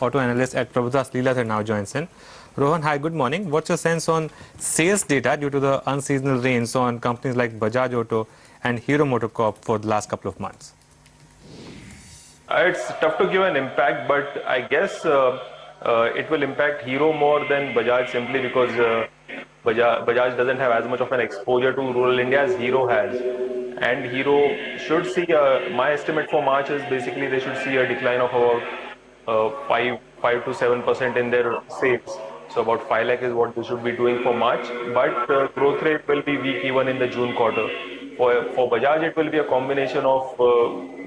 auto analyst at Prabhudas Leelatha now joins in. Rohan, hi, good morning. What's your sense on sales data due to the unseasonal rains on companies like Bajaj Auto and Hero MotoCorp for the last couple of months? It's tough to give an impact, but I guess it will impact Hero more than Bajaj simply because Bajaj doesn't have as much of an exposure to rural India as Hero has. And Hero should see, my estimate for March is basically they should see a decline of about 5 to 7% in their sales. So about 5 lakh is what they should be doing for March, but growth rate will be weak even in the June quarter. For Bajaj, it will be a combination of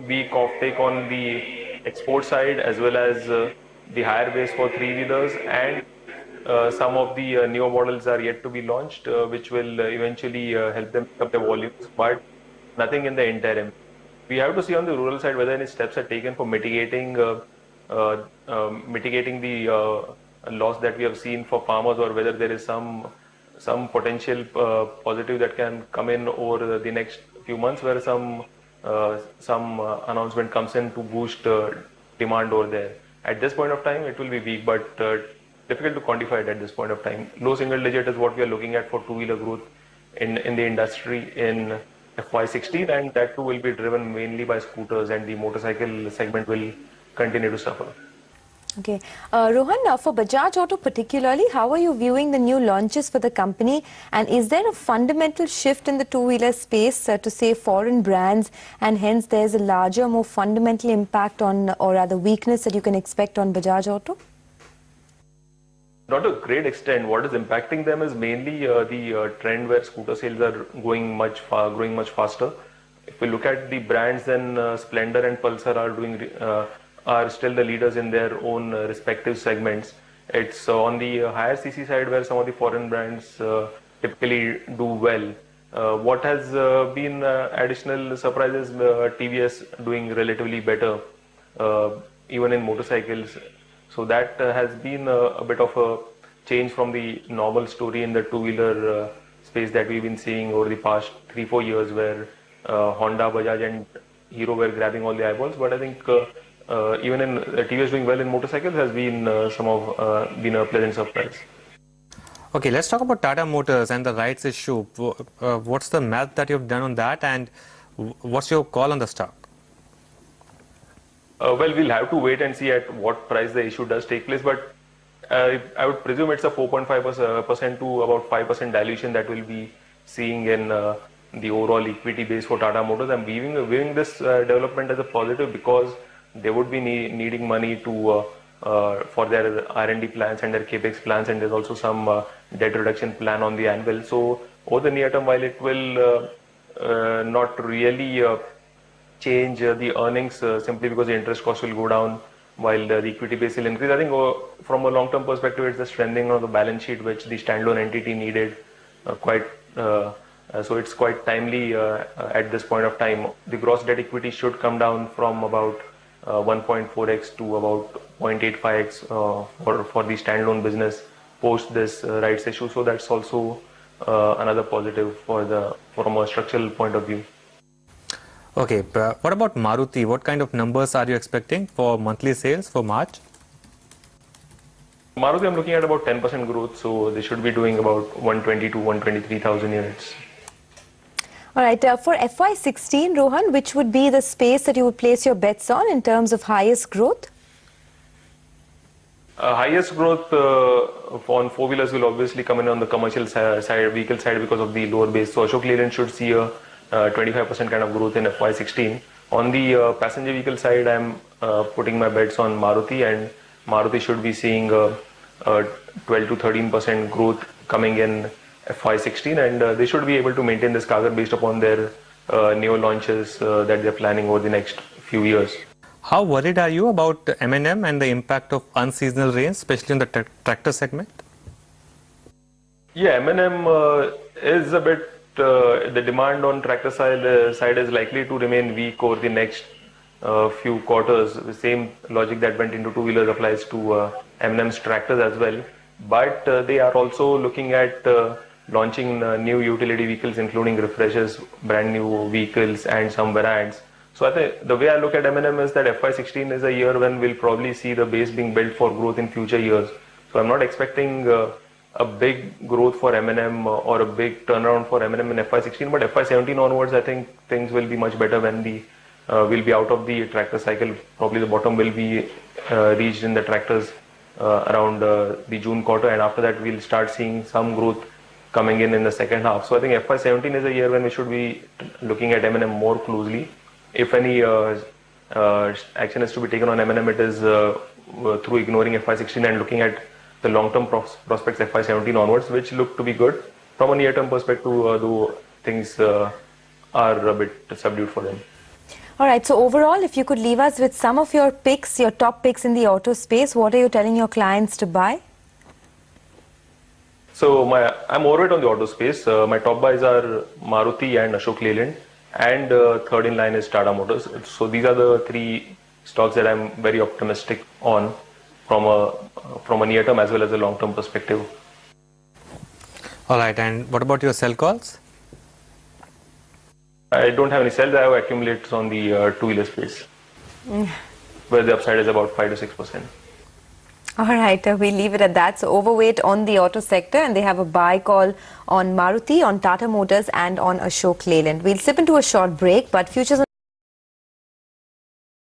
weak offtake on the export side as well as the higher base for three-wheelers, and some of the newer models are yet to be launched, which will eventually help them pick up the volumes, but nothing in the interim. We have to see on the rural side whether any steps are taken for mitigating the loss that we have seen for farmers, or whether there is some potential positive that can come in over the next few months, where some announcement comes in to boost demand over there. At this point of time, it will be weak, but difficult to quantify it at this point of time. Low single digit is what we are looking at for two-wheeler growth in the industry in FY16, and that too will be driven mainly by scooters, and the motorcycle segment will continue to suffer. Okay. Rohan, for Bajaj Auto particularly, how are you viewing the new launches for the company? And is there a fundamental shift in the two-wheeler space to say foreign brands, and hence there's a larger, more fundamental impact on, or rather weakness that you can expect on Bajaj Auto? Not to a great extent. What is impacting them is mainly the trend where scooter sales are growing much faster. If we look at the brands, then Splendor and Pulsar are still the leaders in their own respective segments. It's on the higher CC side where some of the foreign brands typically do well. What has been additional surprises, TVS doing relatively better, even in motorcycles. So that has been a bit of a change from the normal story in the two-wheeler space that we've been seeing over the past 3-4 years, where Honda, Bajaj and Hero were grabbing all the eyeballs. But I think even in TVS doing well in motorcycles has been been a pleasant surprise. Okay, let's talk about Tata Motors and the rights issue. What's the math that you've done on that, and what's your call on the stock? Well, we'll have to wait and see at what price the issue does take place, but I would presume it's a 4.5% to about 5% dilution that we'll be seeing in the overall equity base for Tata Motors. I'm viewing this development as a positive, because they would be needing money to for their R&D plans and their capex plans, and there's also some debt reduction plan on the anvil. So over the near term, while it will not really change the earnings simply because the interest cost will go down while the equity base will increase, I think from a long-term perspective, it's the strengthening of the balance sheet which the standalone entity needed so it's quite timely at this point of time. The gross debt equity should come down from about 1.4x to about 0.85x for the standalone business post this rights issue. So that's also another positive from a structural point of view. Okay, what about Maruti? What kind of numbers are you expecting for monthly sales for March? Maruti, I'm looking at about 10% growth, so they should be doing about 120 to 123,000 units. All right, for FY16, Rohan, which would be the space that you would place your bets on in terms of highest growth? Highest growth on four-wheelers will obviously come in on the commercial vehicle side because of the lower base. So Ashok Leyland should see a 25% kind of growth in FY16. On the passenger vehicle side, I'm putting my bets on Maruti, and Maruti should be seeing 12 to 13% growth coming in FY16, and they should be able to maintain this CAGR based upon their new launches that they're planning over the next few years. How worried are you about M&M and the impact of unseasonal rains, especially in the tractor segment? Yeah, M&M is a bit, the demand on tractor side is likely to remain weak over the next few quarters. The same logic that went into two-wheelers applies to M&M's tractors as well. But they are also looking at launching new utility vehicles, including refreshes, brand new vehicles and some variants. So I think the way I look at M&M is that FY16 is a year when we'll probably see the base being built for growth in future years. So I'm not expecting a big growth for M&M or a big turnaround for M&M in FY16, but FY17 onwards, I think things will be much better when we'll be out of the tractor cycle. Probably the bottom will be reached in the tractors around the June quarter, and after that we'll start seeing some growth coming in the second half. So I think FY17 is a year when we should be looking at M&M more closely. If any action is to be taken on M&M, it is through ignoring FY16 and looking at the long-term prospects FY17 onwards, which look to be good. From a near-term perspective, though things are a bit subdued for them. All right, so overall, if you could leave us with some of your picks, your top picks in the auto space, what are you telling your clients to buy? So I'm overweight on the auto space. My top buys are Maruti and Ashok Leyland, and third in line is Tata Motors. So these are the three stocks that I'm very optimistic on from a near-term as well as a long-term perspective. All right, and what about your sell calls? I don't have any sales. I have accumulates on the two-wheeler space, where the upside is about 5 to 6%. All right, we'll leave it at that. So overweight on the auto sector, and they have a buy call on Maruti, on Tata Motors and on Ashok Leyland. We'll slip into a short break, but futures